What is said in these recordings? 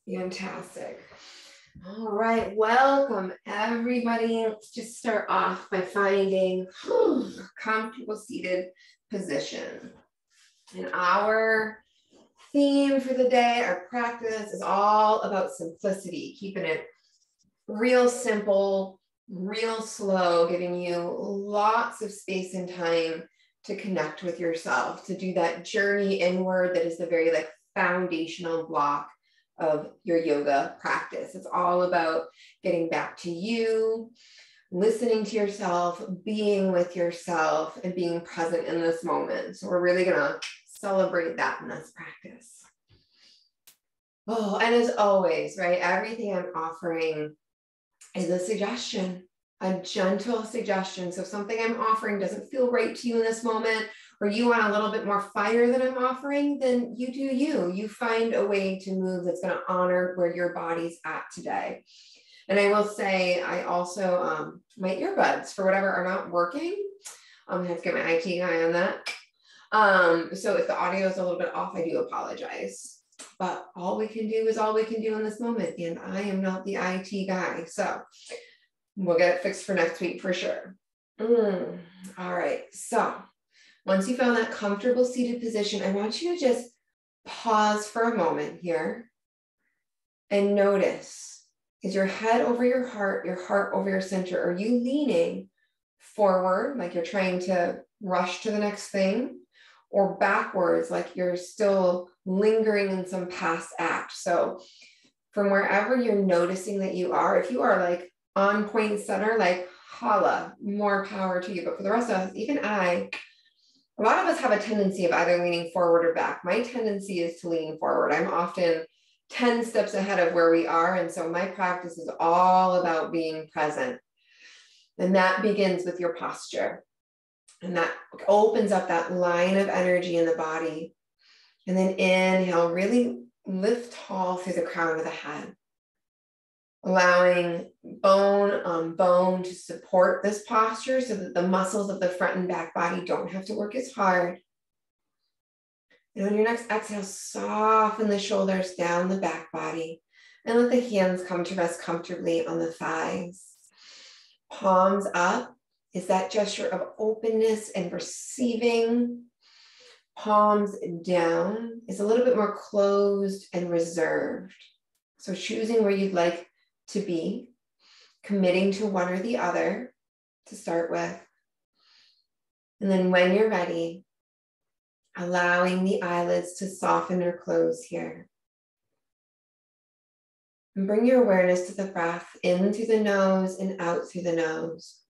Fantastic. All right, welcome everybody. Let's just start off by finding a comfortable seated position. And our theme for the day, our practice is all about simplicity, keeping it real simple, real slow, giving you lots of space and time to connect with yourself, to do that journey inward that is the very foundational block of your yoga practice. It's all about getting back to you, listening to yourself, being with yourself, and being present in this moment. So we're really gonna celebrate that in this practice. Oh, and as always, right, everything I'm offering is a suggestion, a gentle suggestion. So if something I'm offering doesn't feel right to you in this moment, or you want a little bit more fire than I'm offering, then you do you. You find a way to move that's going to honor where your body's at today. And I will say, I also, my earbuds, for whatever are not working, I have to get my IT guy on that. So if the audio is a little bit off, I do apologize. But all we can do is all we can do in this moment. And I am not the IT guy. So we'll get it fixed for next week for sure. All right. So once you found that comfortable seated position, I want you to just pause for a moment here and notice, is your head over your heart over your center? Are you leaning forward like you're trying to rush to the next thing, or backwards like you're still lingering in some past act? So from wherever you're noticing that you are, if you are on point center, holla, more power to you. But for the rest of us, even a lot of us have a tendency of either leaning forward or back. My tendency is to lean forward. I'm often 10 steps ahead of where we are. And so my practice is all about being present. And that begins with your posture. And that opens up that line of energy in the body. And then inhale, really lift tall through the crown of the head, allowing bone on bone to support this posture so that the muscles of the front and back body don't have to work as hard. And on your next exhale, soften the shoulders down the back body and let the hands come to rest comfortably on the thighs. Palms up is that gesture of openness and receiving. Palms down is a little bit more closed and reserved. So choosing where you'd like to be, committing to one or the other to start with. And then when you're ready, allowing the eyelids to soften or close here. And bring your awareness to the breath in through the nose and out through the nose.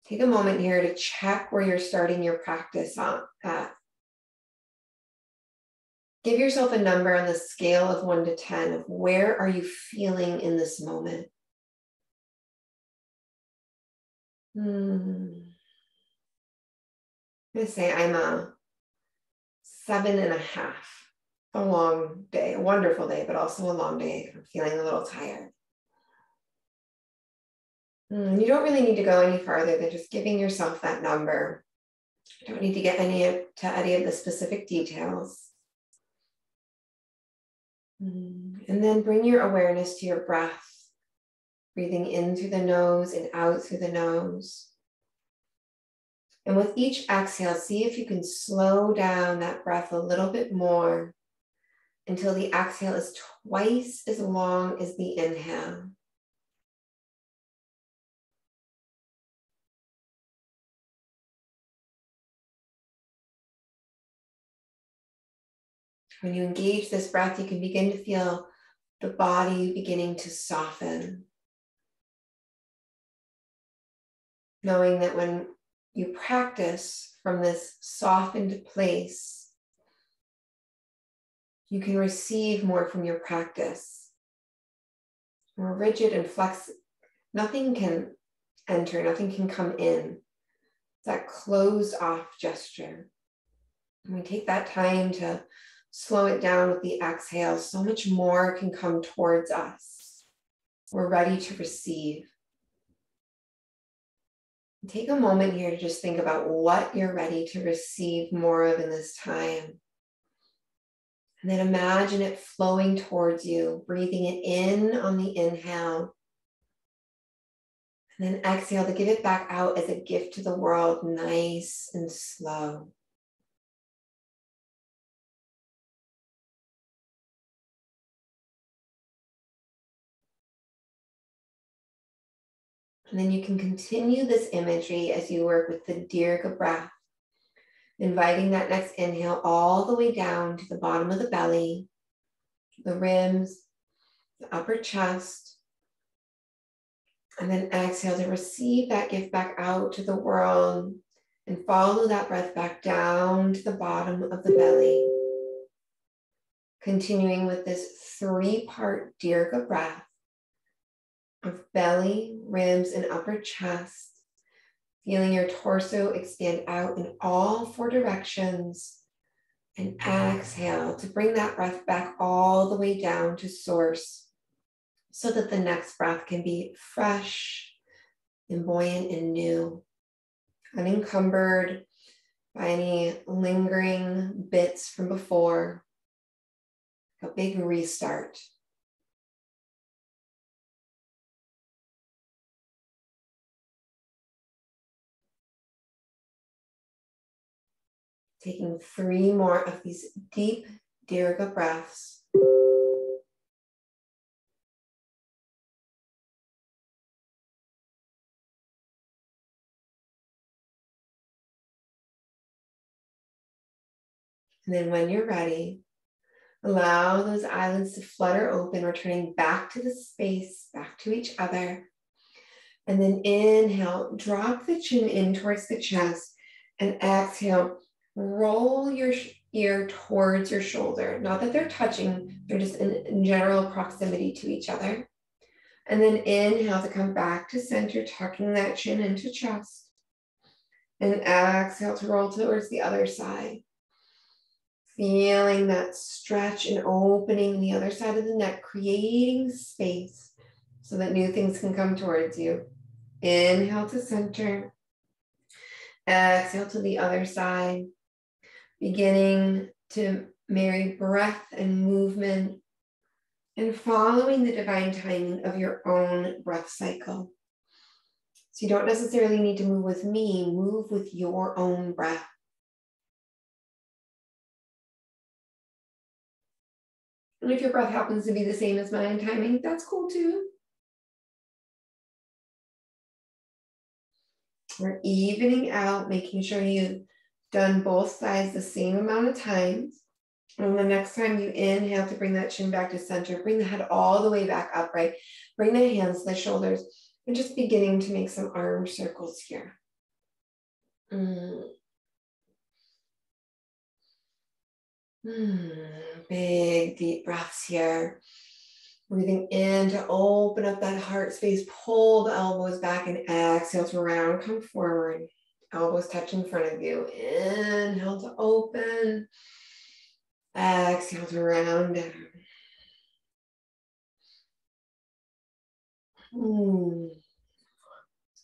Take a moment here to check where you're starting your practice at. Give yourself a number on the scale of 1 to 10 of where are you feeling in this moment. I'm going to say I'm a 7.5. A long day, a wonderful day, but also a long day. I'm feeling a little tired. You don't really need to go any farther than just giving yourself that number. You don't need to get any of the specific details. And then bring your awareness to your breath, breathing in through the nose and out through the nose. And with each exhale, see if you can slow down that breath a little bit more until the exhale is twice as long as the inhale. When you engage this breath, you can begin to feel the body beginning to soften. Knowing that when you practice from this softened place, you can receive more from your practice. More rigid and flexible. Nothing can enter, nothing can come in. It's that closed off gesture. And we take that time to slow it down with the exhale. So much more can come towards us. We're ready to receive. Take a moment here to just think about what you're ready to receive more of in this time. And then imagine it flowing towards you, breathing it in on the inhale. And then exhale to give it back out as a gift to the world, nice and slow. And then you can continue this imagery as you work with the Dirga breath, inviting that next inhale all the way down to the bottom of the belly, the rims, the upper chest. And then exhale to receive that gift back out to the world and follow that breath back down to the bottom of the belly. Continuing with this 3-part Dirga breath of belly, ribs, and upper chest. Feeling your torso expand out in all 4 directions. And exhale to bring that breath back all the way down to source so that the next breath can be fresh and buoyant and new, unencumbered by any lingering bits from before. A big restart. Taking 3 more of these deep Dirga breaths. And then when you're ready, allow those eyelids to flutter open, returning back to the space, back to each other. And then inhale, drop the chin in towards the chest, and exhale, roll your ear towards your shoulder. Not that they're touching, they're just in general proximity to each other. And then inhale to come back to center, tucking that chin into chest. And exhale to roll towards the other side. Feeling that stretch and opening the other side of the neck, creating space so that new things can come towards you. Inhale to center. Exhale to the other side. Beginning to marry breath and movement and following the divine timing of your own breath cycle. So you don't necessarily need to move with me, move with your own breath. And if your breath happens to be the same as mine timing, that's cool too. We're evening out, making sure you've done both sides the same amount of times. And the next time you inhale to bring that chin back to center, bring the head all the way back upright, bring the hands to the shoulders, and just beginning to make some arm circles here. Big deep breaths here. Breathing in to open up that heart space, pull the elbows back and exhale to round, come forward. Elbows touch in front of you. Inhale to open. Exhale to round down.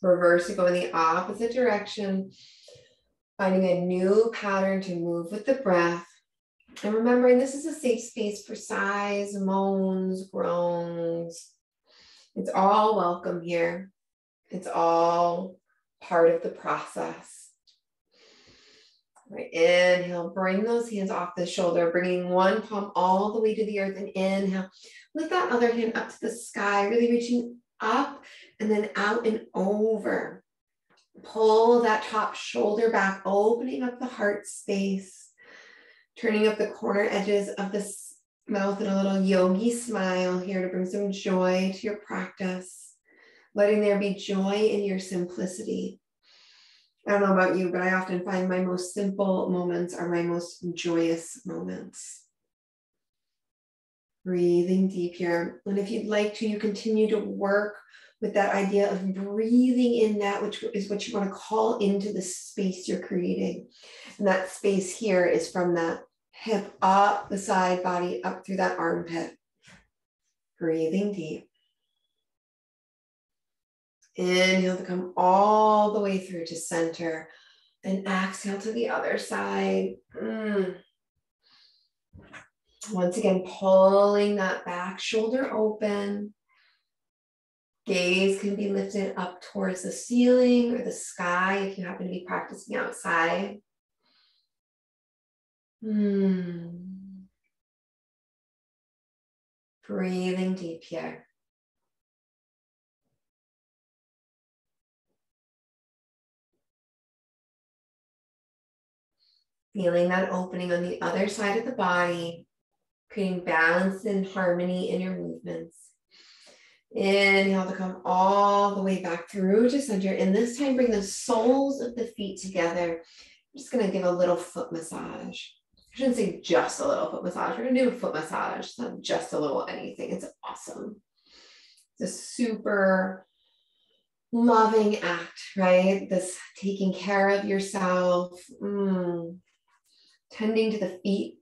Reverse to go in the opposite direction. Finding a new pattern to move with the breath. And remembering this is a safe space for sighs, moans, groans. It's all welcome here. It's all part of the process. Right, inhale, bring those hands off the shoulder, bringing one palm all the way to the earth, and inhale. Lift that other hand up to the sky, really reaching up and then out and over. Pull that top shoulder back, opening up the heart space. Turning up the corner edges of the mouth in a little yogi smile here to bring some joy to your practice. Letting there be joy in your simplicity. I don't know about you, but I often find my most simple moments are my most joyous moments. Breathing deep here. And if you'd like to, you continue to work with that idea of breathing in that which is what you want to call into the space you're creating. And that space here is from that hip up the side body, up through that armpit. Breathing deep. Inhale to come all the way through to center. And exhale to the other side. Once again, pulling that back shoulder open. Gaze can be lifted up towards the ceiling or the sky if you happen to be practicing outside. Breathing deep here. Feeling that opening on the other side of the body, creating balance and harmony in your movements. Inhale to come all the way back through to center. And this time, bring the soles of the feet together. I'm just going to give a little foot massage. I shouldn't say just a little foot massage. We're going to do a foot massage. It's not just a little anything. It's awesome. It's a super loving act, right? This taking care of yourself, tending to the feet.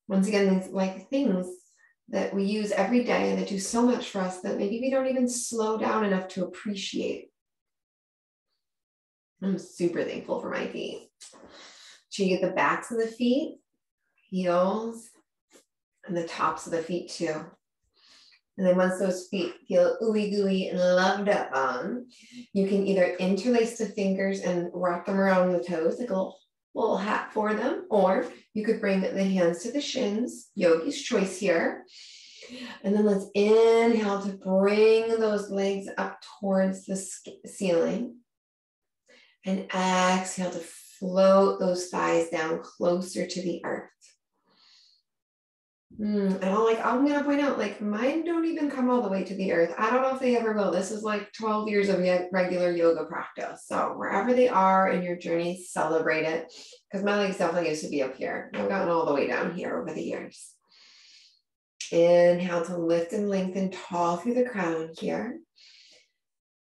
Once again, these like things that we use every day and that do so much for us that maybe we don't even slow down enough to appreciate. I'm super thankful for my feet. So you get the backs of the feet, heels, and the tops of the feet too. And then once those feet feel ooey gooey and loved up on, you can either interlace the fingers and wrap them around the toes, like a little hat for them, or you could bring the hands to the shins, yogi's choice here. And then let's inhale to bring those legs up towards the ceiling. And exhale to float those thighs down closer to the earth. And I'm going to point out, like, mine don't even come all the way to the earth. I don't know if they ever will. This is like 12 years of regular yoga practice. So wherever they are in your journey, celebrate it. Because my legs definitely used to be up here. I've gotten all the way down here over the years. Inhale to lift and lengthen tall through the crown here.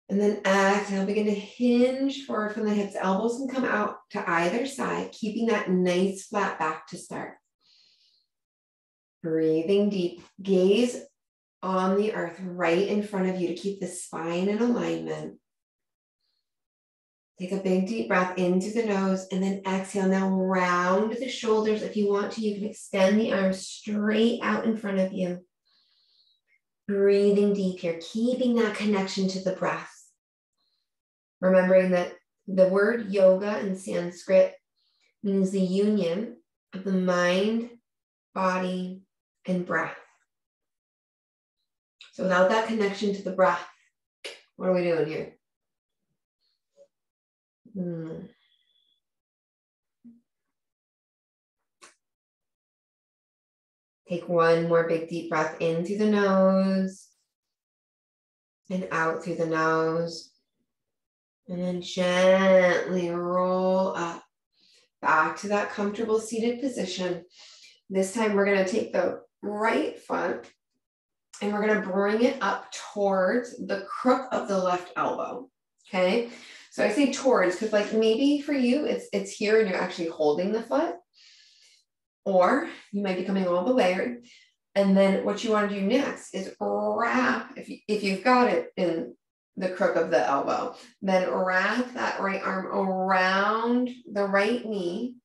And then exhale, begin to hinge forward from the hips. Elbows can come out to either side, keeping that nice flat back to start. Breathing deep, gaze on the earth right in front of you to keep the spine in alignment. Take a big deep breath into the nose and then exhale. Now round the shoulders. If you want to, you can extend the arms straight out in front of you. Breathing deep here, keeping that connection to the breath. Remembering that the word yoga in Sanskrit means the union of the mind, body, and breath. So without that connection to the breath, what are we doing here? Take one more big deep breath in through the nose and out through the nose. And then gently roll up back to that comfortable seated position. This time we're going to take the right foot and we're going to bring it up towards the crook of the left elbow. Okay. So I say towards because, like, maybe for you it's here and you're actually holding the foot, or you might be coming all the way. And then what you want to do next is wrap, if you've got it in the crook of the elbow, then wrap that right arm around the right knee,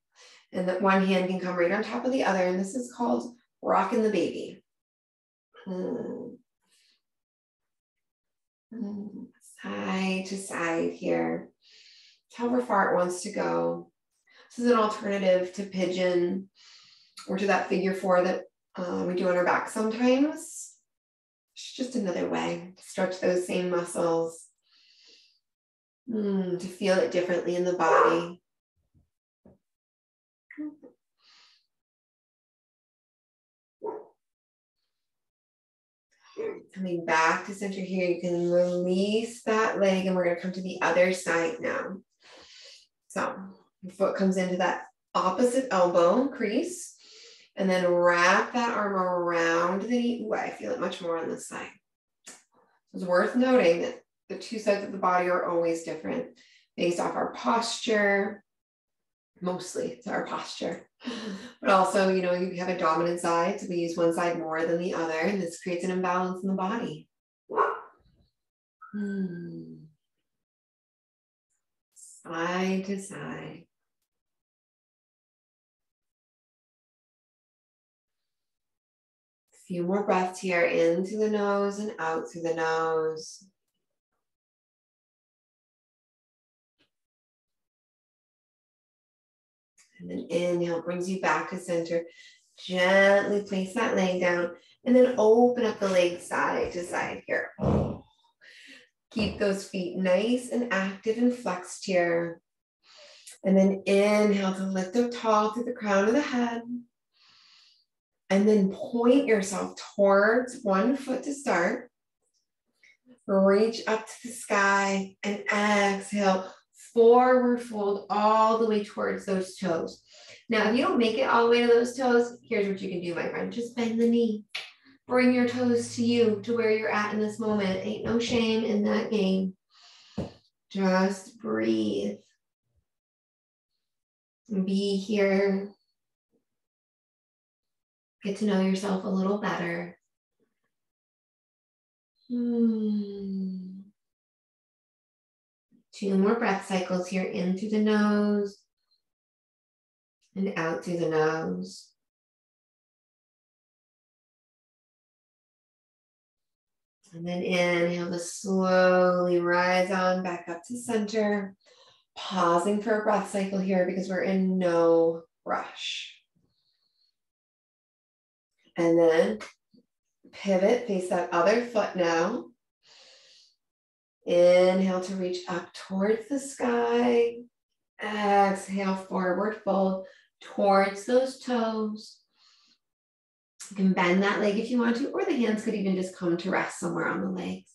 and that one hand can come right on top of the other. And this is called rocking the baby. Side to side here, however far it wants to go. This is an alternative to pigeon or to that figure four that we do on our back sometimes. It's just another way to stretch those same muscles, to feel it differently in the body. Coming back to center here, you can release that leg and we're going to come to the other side now. So your foot comes into that opposite elbow crease and then wrap that arm around the knee. Ooh, I feel it much more on this side. It's worth noting that the two sides of the body are always different based off our posture. Mostly it's our posture, but also, you have a dominant side, so we use one side more than the other, and this creates an imbalance in the body. Side to side. few more breaths here, in through the nose and out through the nose. And then inhale brings you back to center. Gently place that leg down and then open up the legs side to side here. Keep those feet nice and active and flexed here. And then inhale to lift up tall through the crown of the head. And then point yourself towards one foot to start. Reach up to the sky and exhale. Forward fold all the way towards those toes. Now, if you don't make it all the way to those toes, here's what you can do, my friend. Just bend the knee. Bring your toes to you, to where you're at in this moment. Ain't no shame in that game. Just breathe. Be here. Get to know yourself a little better. 2 more breath cycles here, in through the nose and out through the nose. And then inhale to slowly rise on back up to center. Pausing for a breath cycle here because we're in no rush. And then pivot, face that other foot now. Inhale to reach up towards the sky. Exhale, forward fold towards those toes. You can bend that leg if you want to, or the hands could even just come to rest somewhere on the legs.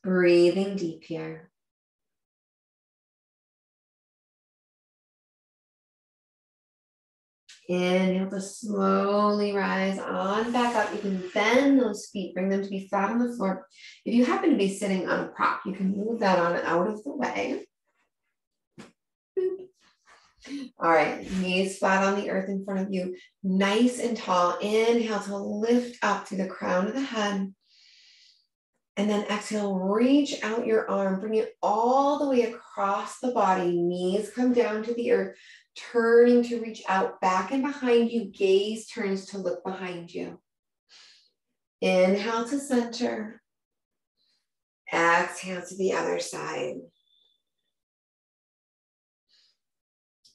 Breathing deep here. Inhale to slowly rise on back up. You can bend those feet, bring them to be flat on the floor. If you happen to be sitting on a prop, you can move that on out of the way. All right, knees flat on the earth in front of you, nice and tall. Inhale to lift up through the crown of the head. And then exhale, reach out your arm, bring it all the way across the body. Knees come down to the earth, turning to reach out back and behind you. Gaze turns to look behind you. Inhale to center. Exhale to the other side.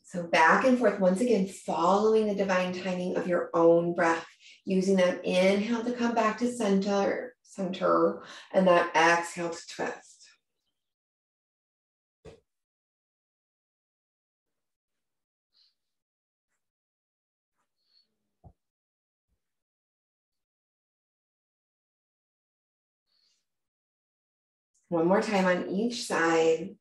So back and forth, once again, following the divine timing of your own breath, using that inhale to come back to center, and that exhale to twist. One more time on each side.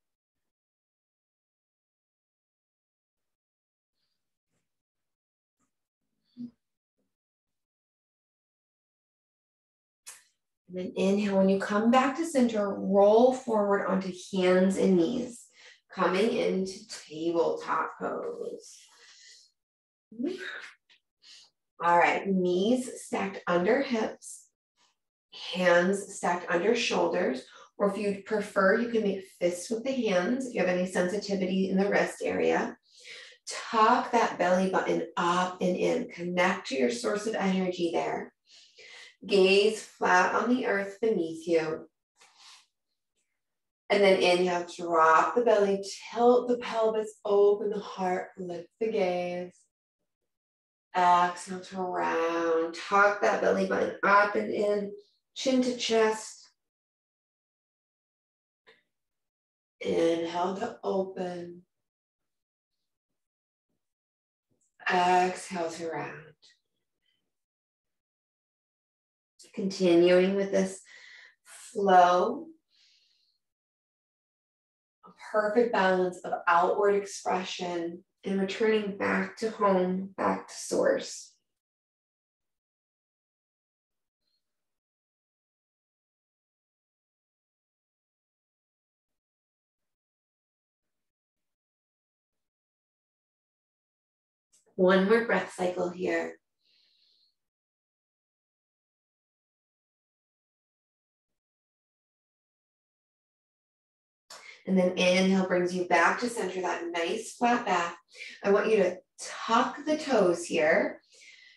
And then inhale, when you come back to center, roll forward onto hands and knees, coming into tabletop pose. All right, knees stacked under hips, hands stacked under shoulders, or if you'd prefer, you can make fists with the hands if you have any sensitivity in the wrist area. Tuck that belly button up and in. Connect to your source of energy there. Gaze flat on the earth beneath you. And then inhale, drop the belly, tilt the pelvis, open the heart, lift the gaze. Exhale to round, tuck that belly button up and in, chin to chest. Inhale to open. Exhale to round. Continuing with this flow, a perfect balance of outward expression and returning back to home, back to source. One more breath cycle here. And then inhale brings you back to center, that nice flat back. I want you to tuck the toes here.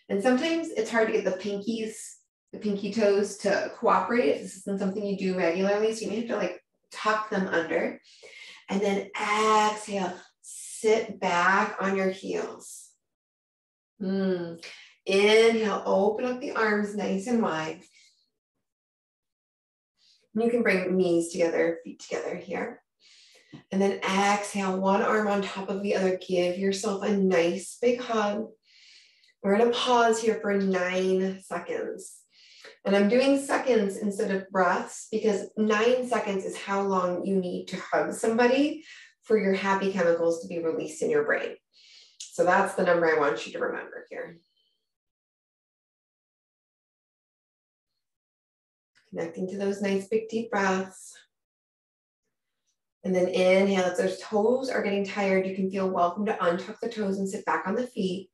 And sometimes it's hard to get the pinky toes to cooperate if this isn't something you do regularly. So you may have to like tuck them under. And then exhale, sit back on your heels. Inhale, open up the arms nice and wide. You can bring knees together, feet together here. And then exhale, one arm on top of the other. Give yourself a nice big hug. We're going to pause here for 9 seconds. And I'm doing seconds instead of breaths because 9 seconds is how long you need to hug somebody for your happy chemicals to be released in your brain. So that's the number I want you to remember here. Connecting to those nice big deep breaths. And then inhale, as those toes are getting tired, you can feel welcome to untuck the toes and sit back on the feet.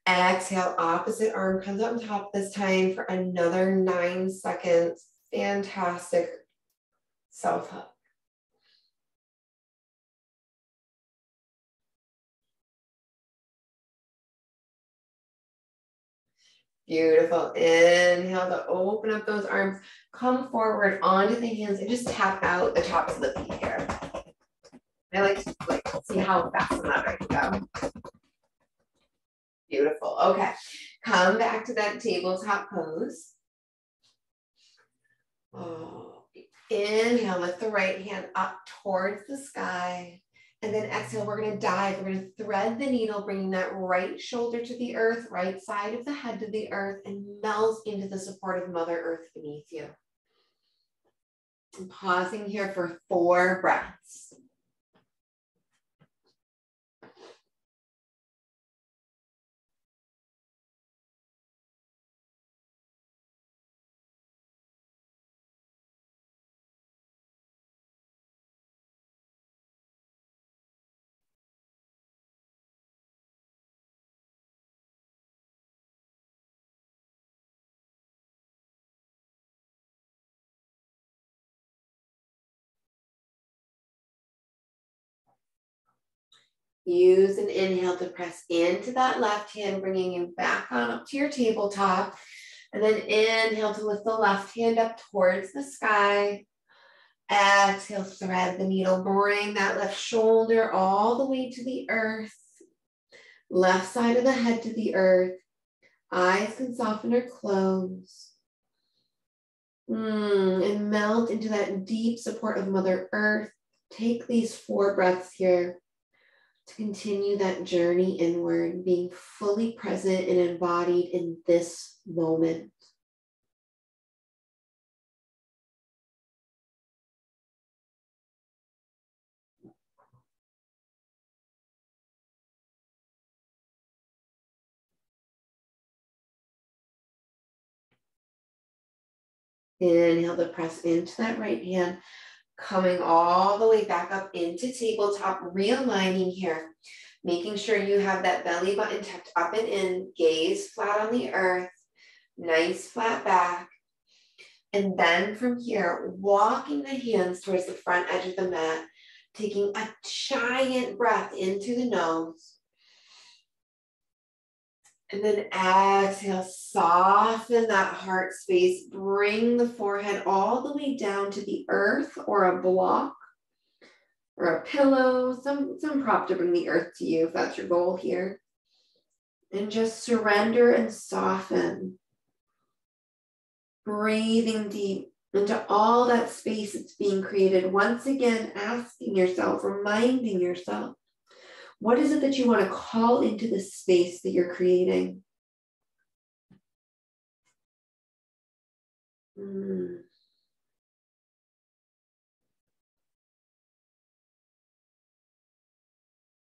Exhale, opposite arm comes up on top this time for another 9 seconds. Fantastic self-hug. Beautiful. Inhale to open up those arms. Come forward onto the hands and just tap out the tops of the feet here. I like to see how fast and loud I can go. Beautiful. Okay. Come back to that tabletop pose. Oh. Inhale, lift the right hand up towards the sky. And then exhale, we're going to dive. We're going to thread the needle, bringing that right shoulder to the earth, right side of the head to the earth, and melt into the support of Mother Earth beneath you. I'm pausing here for 4 breaths. Use an inhale to press into that left hand, bringing you back on up to your tabletop. And then inhale to lift the left hand up towards the sky. Exhale, thread the needle, bring that left shoulder all the way to the earth. Left side of the head to the earth. Eyes can soften or close. And melt into that deep support of Mother Earth. Take these 4 breaths here to continue that journey inward, being fully present and embodied in this moment. Inhale to press into that right hand, coming all the way back up into tabletop, realigning here, making sure you have that belly button tucked up and in, gaze flat on the earth, nice flat back. And then from here, walking the hands towards the front edge of the mat, taking a giant breath into the nose. And then exhale, soften that heart space, bring the forehead all the way down to the earth or a block or a pillow, some prop to bring the earth to you if that's your goal here. And just surrender and soften. Breathing deep into all that space that's being created. Once again, asking yourself, reminding yourself, what is it that you want to call into the space that you're creating?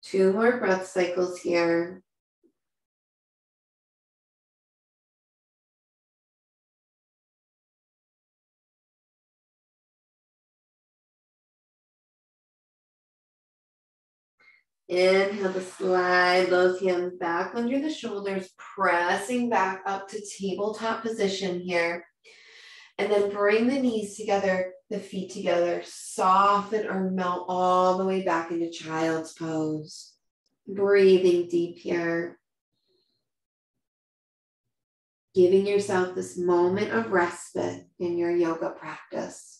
Two more breath cycles here. Inhale to slide those hands back under the shoulders, pressing back up to tabletop position here. And then bring the knees together, the feet together, soften or melt all the way back into child's pose. Breathing deep here. Giving yourself this moment of respite in your yoga practice.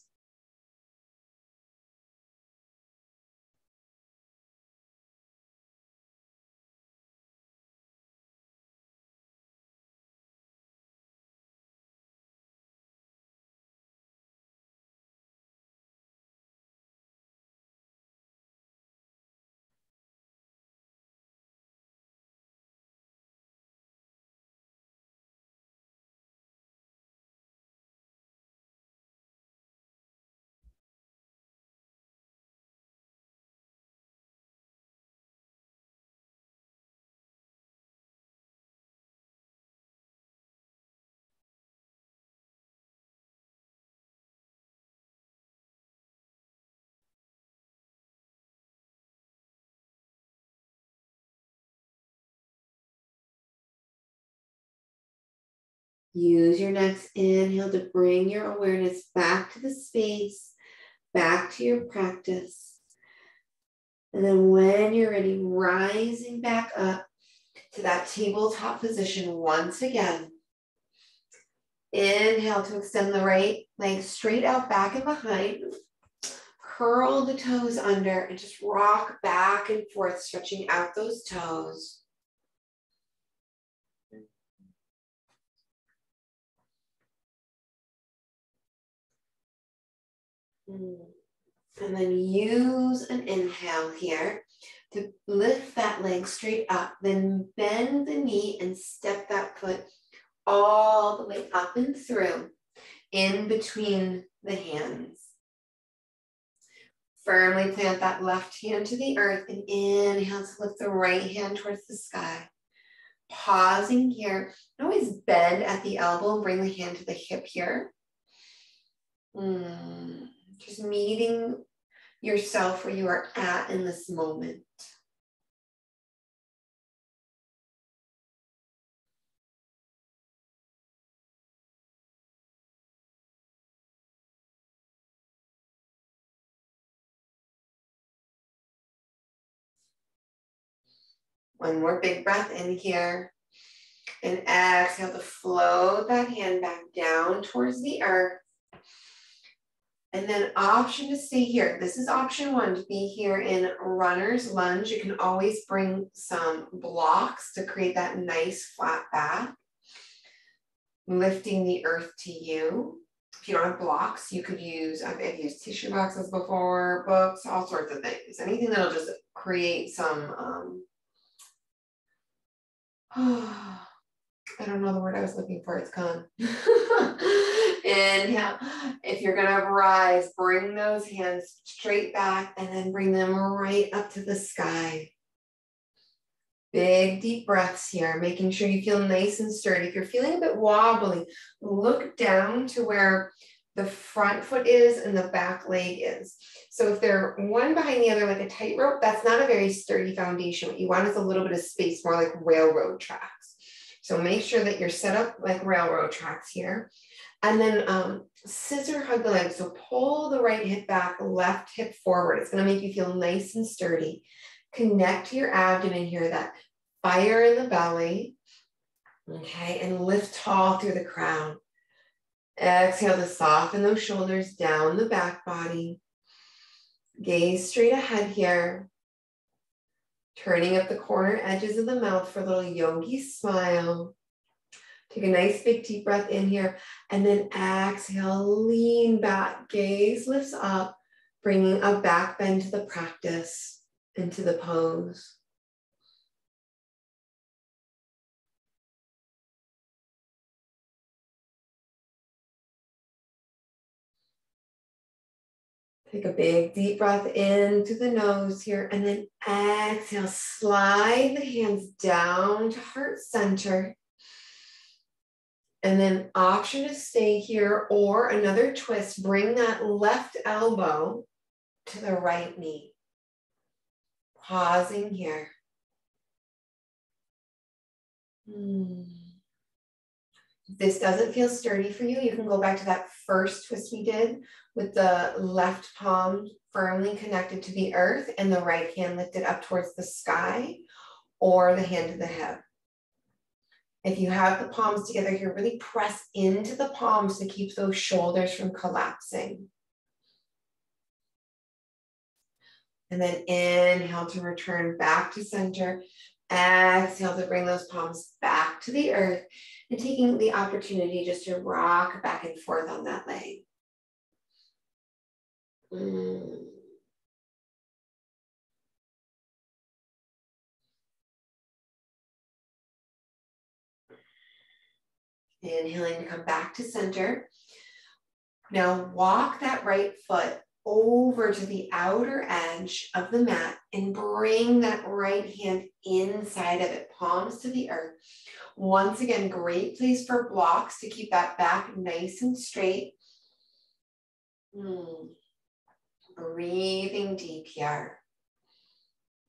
Use your next inhale to bring your awareness back to the space, back to your practice. And then when you're ready, rising back up to that tabletop position once again. Inhale to extend the right leg straight out, back and behind. Curl the toes under and just rock back and forth, stretching out those toes. And then use an inhale here to lift that leg straight up. Then bend the knee and step that foot all the way up and through, in between the hands. Firmly plant that left hand to the earth and inhale to lift the right hand towards the sky. Pausing here, always bend at the elbow and bring the hand to the hip here. Just meeting yourself where you are at in this moment. One more big breath in here. And exhale to float that hand back down towards the earth. And then option to stay here. This is option one, to be here in runner's lunge. You can always bring some blocks to create that nice flat back. Lifting the earth to you. If you don't have blocks, you could use, I've used tissue boxes before, books, all sorts of things. Anything that'll just create some, I don't know the word I was looking for, it's gone. Inhale. If you're gonna rise, bring those hands straight back and then bring them right up to the sky. Big deep breaths here, making sure you feel nice and sturdy. If you're feeling a bit wobbly, look down to where the front foot is and the back leg is. So if they're one behind the other like a tightrope, that's not a very sturdy foundation. What you want is a little bit of space, more like railroad tracks. So make sure that you're set up like railroad tracks here. And then scissor hug the legs. So pull the right hip back, left hip forward. It's gonna make you feel nice and sturdy. Connect to your abdomen here, that fire in the belly. Okay, and lift tall through the crown. Exhale to soften those shoulders down the back body. Gaze straight ahead here. Turning up the corner edges of the mouth for a little yogi smile. Take a nice big deep breath in here. And then exhale, lean back. Gaze lifts up, bringing a back bend to the practice, into the pose. Take a big deep breath into the nose here, and then exhale, slide the hands down to heart center. And then option to stay here or another twist, bring that left elbow to the right knee. Pausing here. If this doesn't feel sturdy for you, you can go back to that first twist we did with the left palm firmly connected to the earth and the right hand lifted up towards the sky. or the hand to the hip. If you have the palms together here, really press into the palms to keep those shoulders from collapsing. And then inhale to return back to center. Exhale to bring those palms back to the earth and taking the opportunity just to rock back and forth on that leg. Inhaling to come back to center. Now walk that right foot over to the outer edge of the mat and bring that right hand inside of it, palms to the earth. Once again, great place for blocks to keep that back nice and straight. Breathing deep here.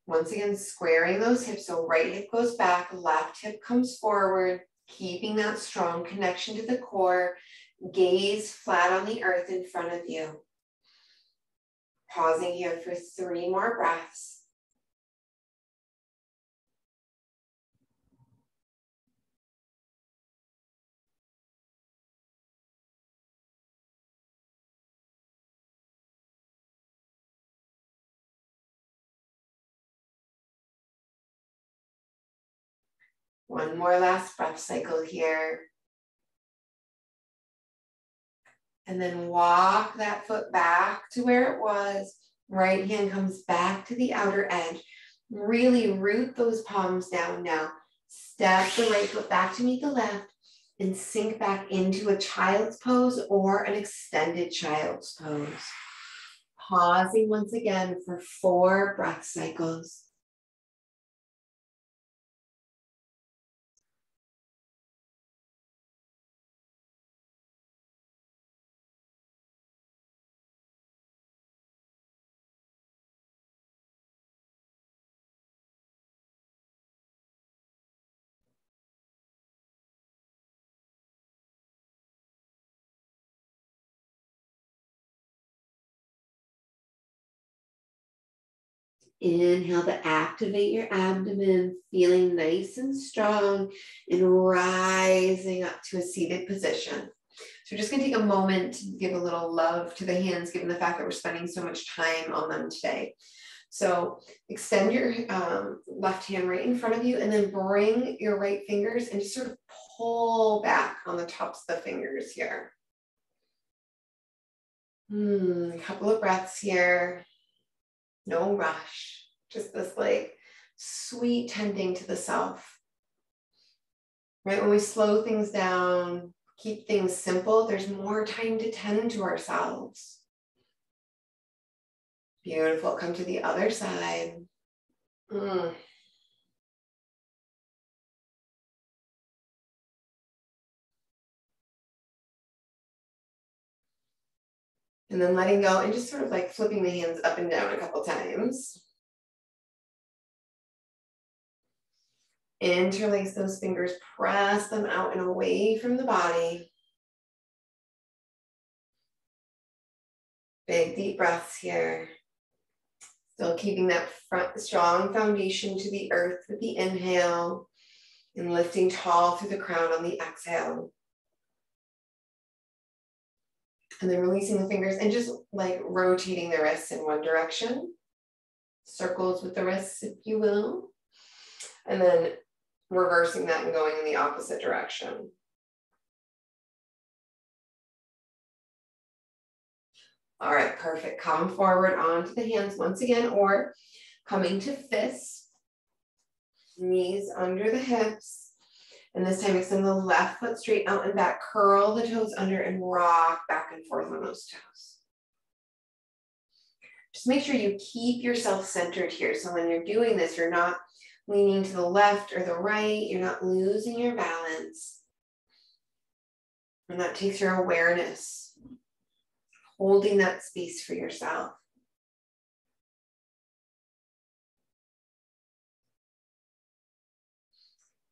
Once again, squaring those hips. So right hip goes back, left hip comes forward, keeping that strong connection to the core. Gaze flat on the earth in front of you. Pausing here for 3 more breaths. One more last breath cycle here. And then walk that foot back to where it was. Right hand comes back to the outer edge. Really root those palms down now. Step the right foot back to meet the left and sink back into a child's pose or an extended child's pose. Pausing once again for 4 breath cycles. Inhale to activate your abdomen, feeling nice and strong and rising up to a seated position. So we're just going to take a moment to give a little love to the hands, given the fact that we're spending so much time on them today. So extend your left hand right in front of you and then bring your right fingers and just sort of pull back on the tops of the fingers here. A couple of breaths here. No rush, just this like sweet tending to the self. Right, when we slow things down, keep things simple, there's more time to tend to ourselves. Beautiful, come to the other side. And then letting go and just sort of like flipping the hands up and down a couple times. Interlace those fingers, press them out and away from the body. Big deep breaths here. Still keeping that strong foundation to the earth with the inhale and lifting tall through the crown on the exhale. And then releasing the fingers and just like rotating the wrists in one direction. Circles with the wrists, if you will. And then reversing that and going in the opposite direction. All right, perfect. Come forward onto the hands once again, or coming to fists, knees under the hips. And this time extend the left foot straight out and back, curl the toes under and rock back and forth on those toes. Just make sure you keep yourself centered here. So when you're doing this, you're not leaning to the left or the right, you're not losing your balance. And that takes your awareness, holding that space for yourself.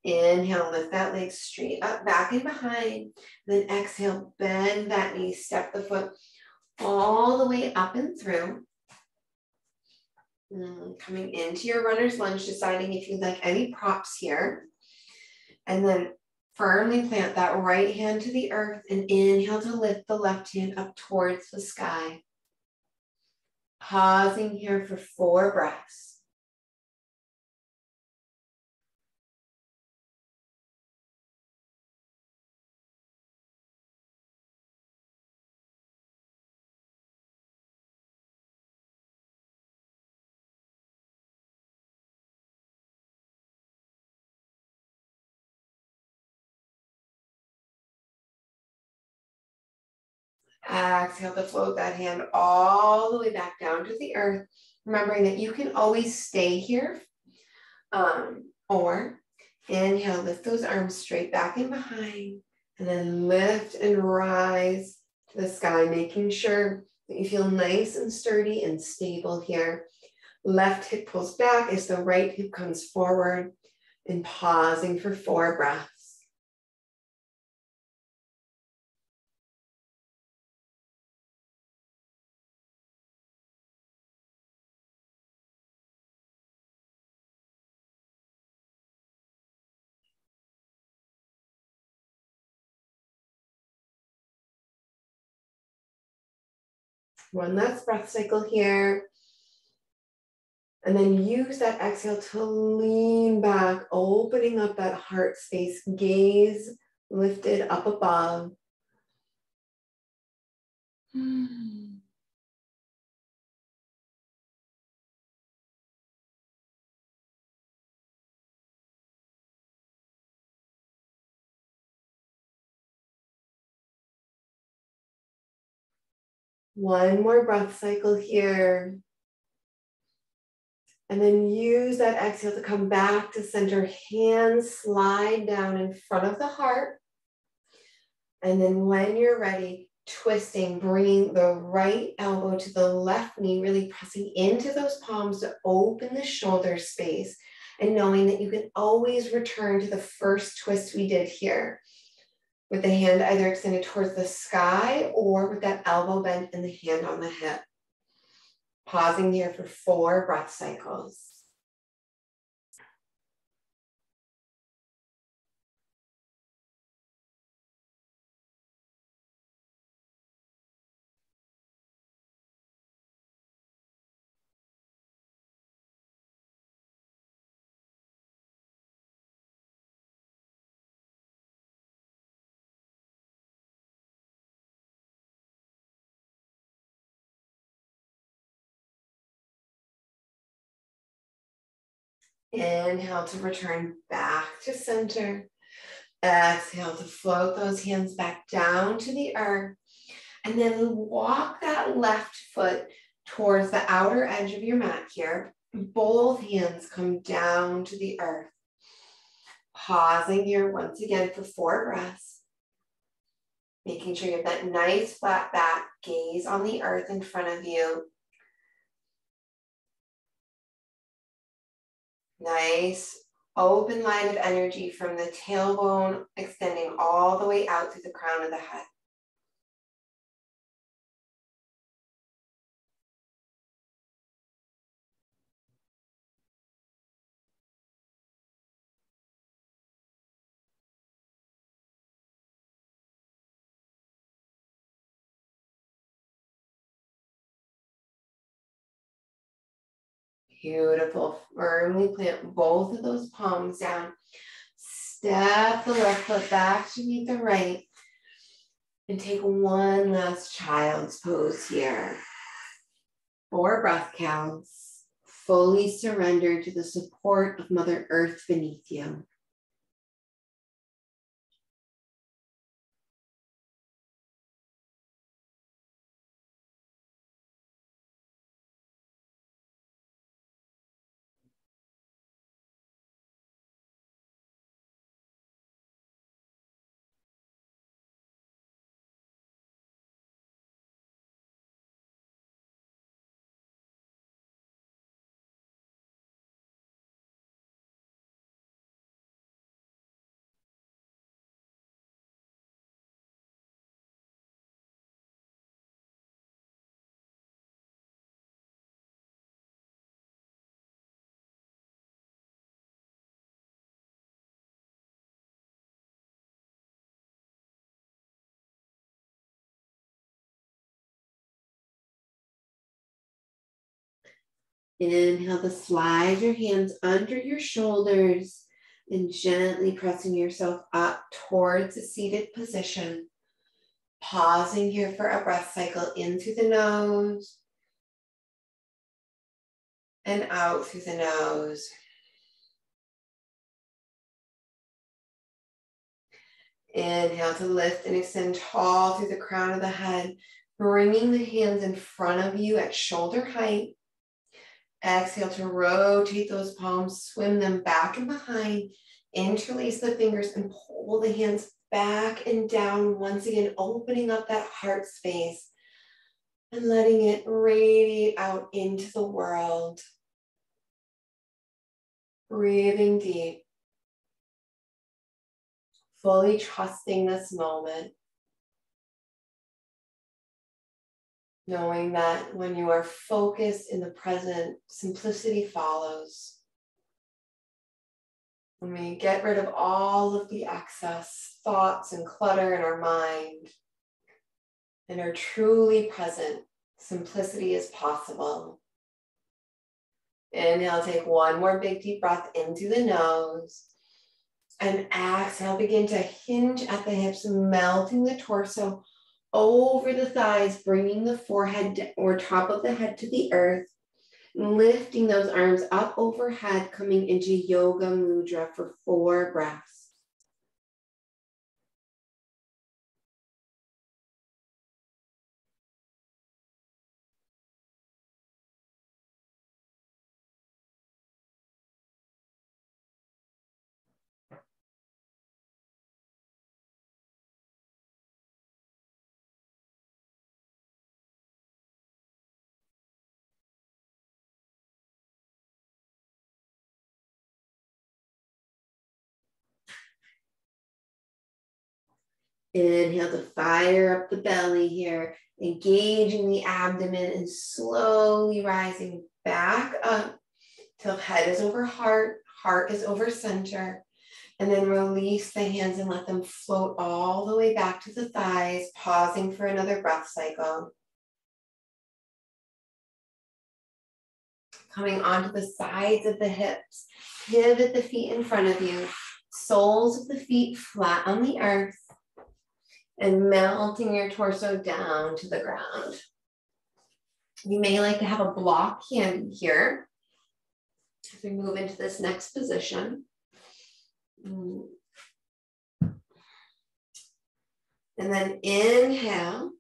Inhale, lift that leg straight up, back and behind. Then exhale, bend that knee, step the foot all the way up and through. Coming into your runner's lunge, deciding if you'd like any props here. And then firmly plant that right hand to the earth and inhale to lift the left hand up towards the sky. Pausing here for 4 breaths. Exhale to float that hand all the way back down to the earth, remembering that you can always stay here, or inhale, lift those arms straight back and behind, and then lift and rise to the sky, making sure that you feel nice and sturdy and stable here. Left hip pulls back as the right hip comes forward, and pausing for 4 breaths. One last breath cycle here. And then use that exhale to lean back, opening up that heart space, gaze lifted up above. One more breath cycle here. And then use that exhale to come back to center. Hands slide down in front of the heart. And then when you're ready, twisting, bringing the right elbow to the left knee, really pressing into those palms to open the shoulder space, and knowing that you can always return to the first twist we did here, with the hand either extended towards the sky or with that elbow bent and the hand on the hip. Pausing here for 4 breath cycles. Inhale to return back to center. Exhale to float those hands back down to the earth. And then walk that left foot towards the outer edge of your mat here. Both hands come down to the earth. Pausing here once again for 4 breaths. Making sure you have that nice flat back, gaze on the earth in front of you. Nice open line of energy from the tailbone extending all the way out to the crown of the head. Beautiful. Firmly plant both of those palms down. Step the left foot back to meet the right. And take one last child's pose here. 4 breath counts. Fully surrender to the support of Mother Earth beneath you. Inhale to slide your hands under your shoulders and gently pressing yourself up towards a seated position. Pausing here for a breath cycle in through the nose and out through the nose. Inhale to lift and extend tall through the crown of the head, bringing the hands in front of you at shoulder height. Exhale to rotate those palms, swim them back and behind, interlace the fingers and pull the hands back and down, once again opening up that heart space and letting it radiate out into the world. Breathing deep, fully trusting this moment, knowing that when you are focused in the present, simplicity follows. When we get rid of all of the excess thoughts and clutter in our mind and are truly present, simplicity is possible. Inhale, take one more big deep breath in through the nose. And exhale, begin to hinge at the hips, melting the torso over the thighs, bringing the forehead or top of the head to the earth. Lifting those arms up overhead, coming into Yoga Mudra for 4 breaths. Inhale to fire up the belly here, engaging the abdomen and slowly rising back up till head is over heart, heart is over center. And then release the hands and let them float all the way back to the thighs, pausing for another breath cycle. Coming onto the sides of the hips, pivot the feet in front of you, soles of the feet flat on the earth, and melting your torso down to the ground. You may like to have a block handy here as we move into this next position. And then inhale,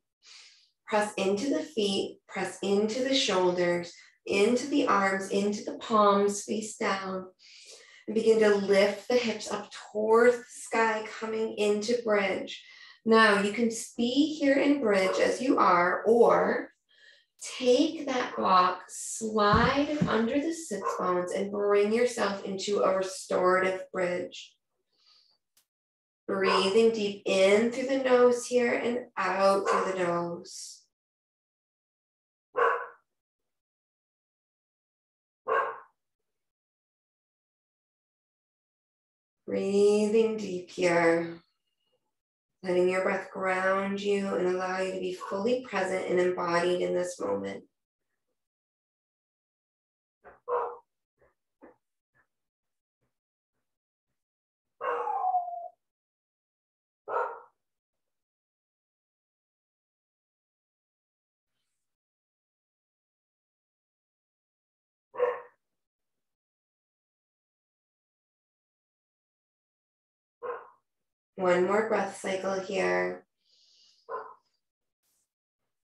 press into the feet, press into the shoulders, into the arms, into the palms, face down, and begin to lift the hips up towards the sky, coming into bridge. Now you can be here in bridge as you are, or take that block, slide it under the sits bones, and bring yourself into a restorative bridge. Breathing deep in through the nose here and out through the nose. Breathing deep here. Letting your breath ground you and allow you to be fully present and embodied in this moment. One more breath cycle here.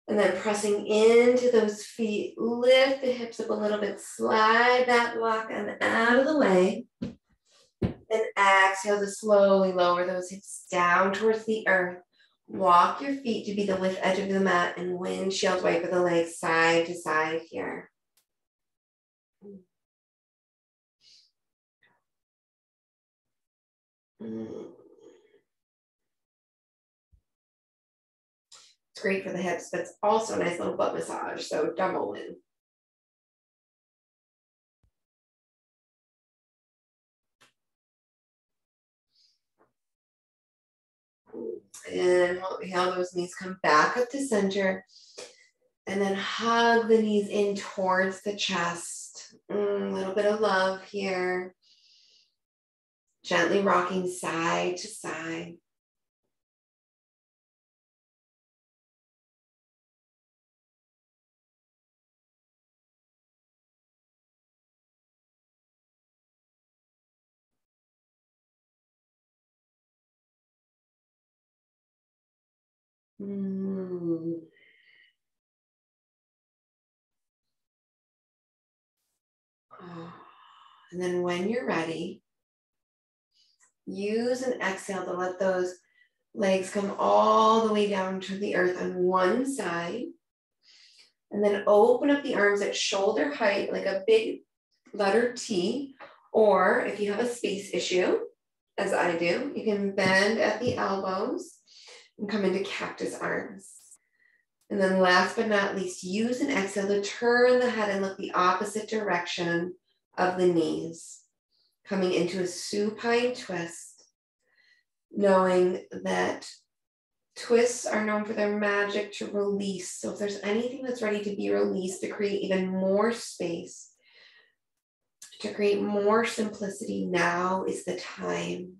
And then pressing into those feet, lift the hips up a little bit, slide that block and out of the way. And exhale to slowly lower those hips down towards the earth. Walk your feet to be the width edge of the mat and windshield wiper the legs side to side here. It's great for the hips, but it's also a nice little butt massage, so double win. And inhale, those knees come back up to center. And then hug the knees in towards the chest. A little bit of love here. Gently rocking side to side. And then when you're ready, use an exhale to let those legs come all the way down to the earth on one side. And then open up the arms at shoulder height, like a big letter T. Or if you have a space issue, as I do, you can bend at the elbows and come into cactus arms. And then last but not least, use an exhale to turn the head and look the opposite direction of the knees, coming into a supine twist, knowing that twists are known for their magic to release. So if there's anything that's ready to be released, to create even more space, to create more simplicity, now is the time.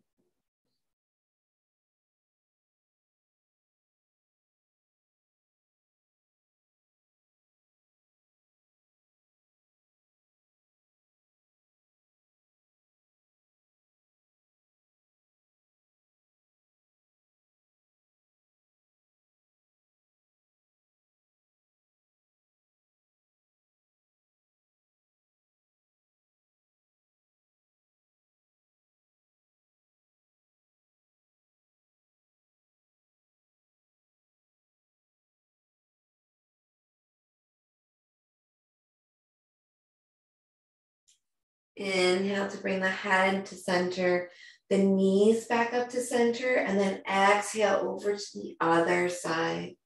Inhale to bring the head to center, the knees back up to center, and then exhale over to the other side.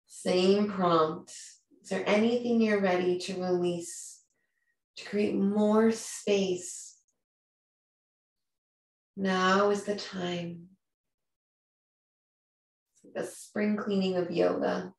Same prompt. Is there anything you're ready to release, to create more space? Now is the time. It's like a spring cleaning of yoga.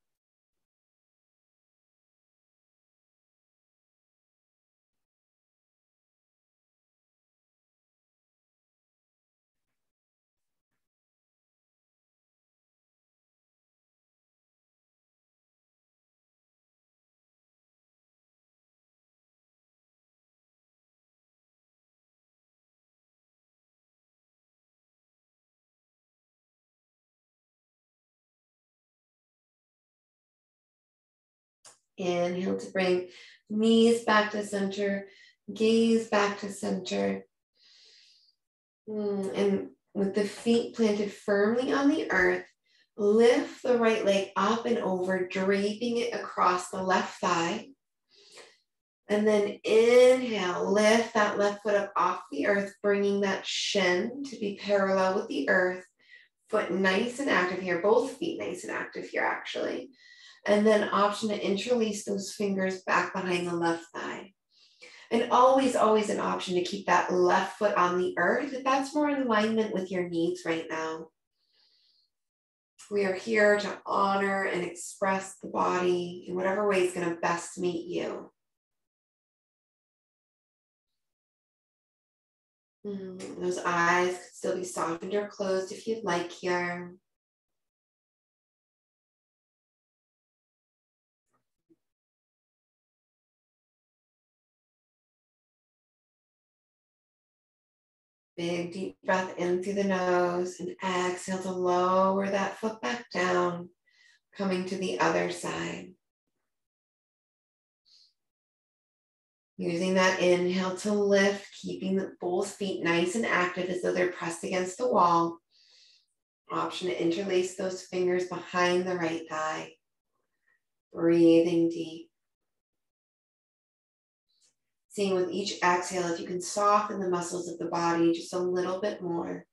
Inhale to bring knees back to center, gaze back to center. And with the feet planted firmly on the earth, lift the right leg up and over, draping it across the left thigh. And then inhale, lift that left foot up off the earth, bringing that shin to be parallel with the earth. Foot nice and active here, both feet nice and active here actually. And then option to interlace those fingers back behind the left thigh. And always, always an option to keep that left foot on the earth if that's more in alignment with your needs right now. We are here to honor and express the body in whatever way is going to best meet you. Those eyes could still be softened or closed if you'd like here. Big deep breath in through the nose and exhale to lower that foot back down, coming to the other side. Using that inhale to lift, keeping both feet nice and active as though they're pressed against the wall. Option to interlace those fingers behind the right thigh. Breathing deep. Seeing with each exhale if you can soften the muscles of the body just a little bit more.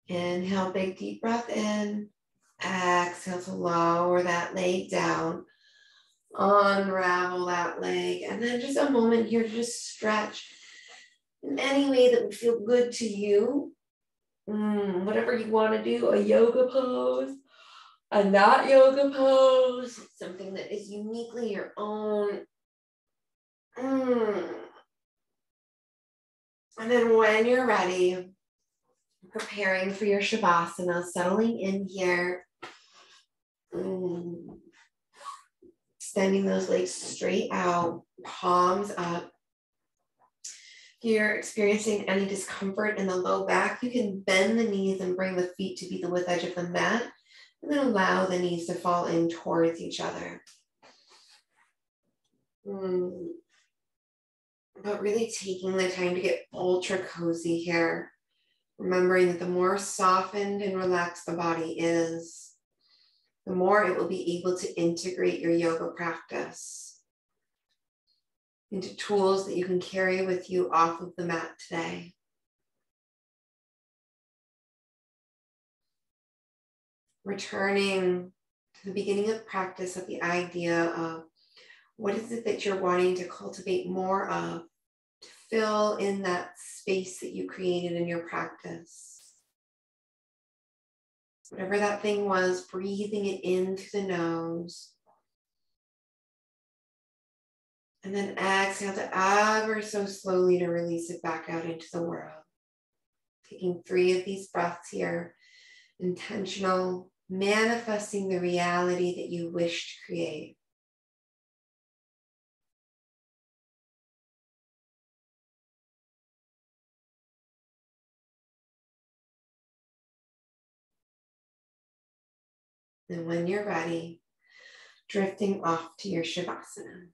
Inhale, big deep breath in. Exhale to lower that leg down. Unravel that leg. And then just a moment here to just stretch in any way that would feel good to you. Whatever you want to do, a yoga pose, a not yoga pose, something that is uniquely your own. And then when you're ready, preparing for your Shavasana, settling in here. Extending those legs straight out, palms up. If you're experiencing any discomfort in the low back, you can bend the knees and bring the feet to be the width edge of the mat, and then allow the knees to fall in towards each other. But really taking the time to get ultra cozy here, remembering that the more softened and relaxed the body is, the more it will be able to integrate your yoga practice into tools that you can carry with you off of the mat today. Returning to the beginning of practice of the idea of what is it that you're wanting to cultivate more of, to fill in that space that you created in your practice. Whatever that thing was, breathing it in through the nose. And then exhale to ever so slowly to release it back out into the world. Taking 3 of these breaths here. Intentional, manifesting the reality that you wish to create. And when you're ready, drifting off to your Shavasana.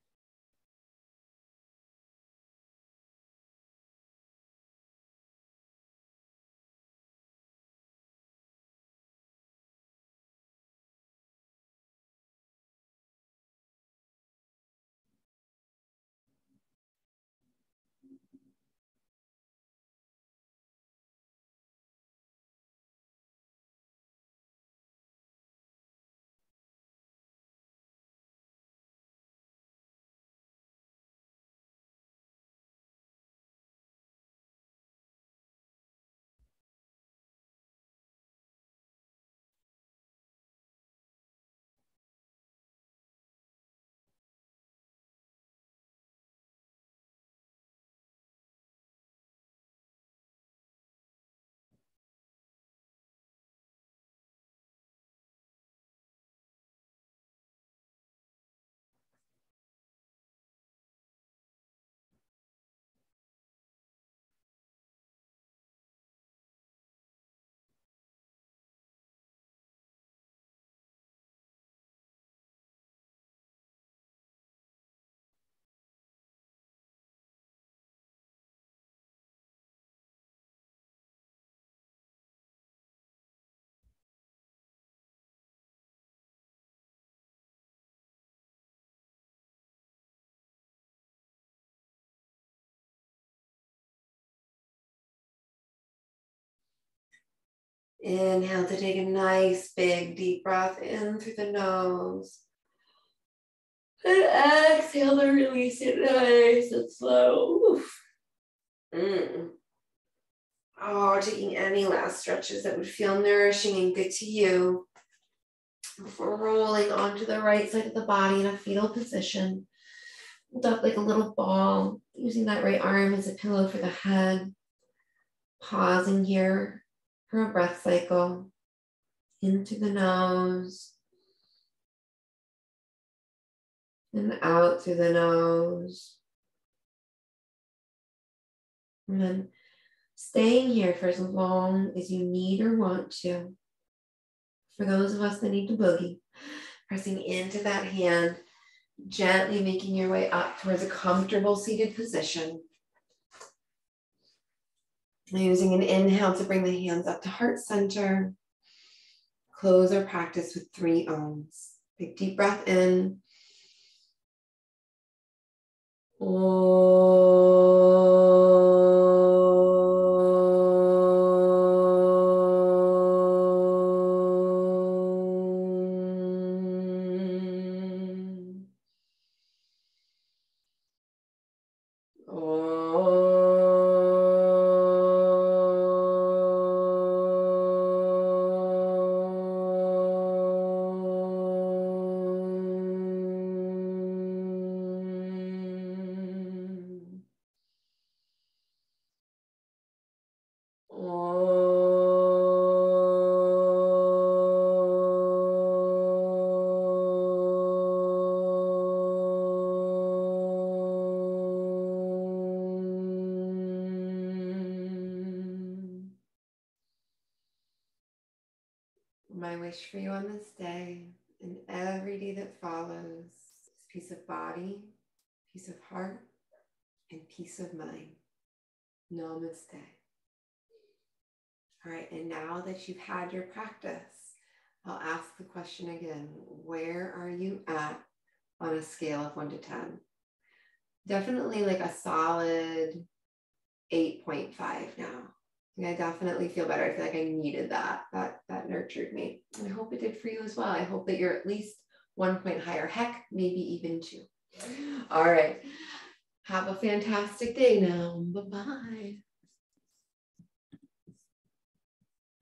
Inhale to take a nice big deep breath in through the nose. And exhale to release it nice and slow. Oh, taking any last stretches that would feel nourishing and good to you. Before rolling onto the right side of the body in a fetal position. Hold up like a little ball, using that right arm as a pillow for the head. Pausing here for a breath cycle. Into the nose. And out through the nose. And then staying here for as long as you need or want to. For those of us that need to boogie, pressing into that hand, gently making your way up towards a comfortable seated position. Using an inhale to bring the hands up to heart center. Close our practice with 3 Oms. Big deep breath in. Om. My wish for you on this day and every day that follows is peace of body, peace of heart, and peace of mind. Namaste. All right, and now that you've had your practice, I'll ask the question again. Where are you at on a scale of 1 to 10? Definitely like a solid 8.5 now. I definitely feel better. I feel like I needed that. That nurtured me. And I hope it did for you as well. I hope that you're at least 1 point higher. Heck, maybe even 2. All right. Have a fantastic day now. Bye-bye.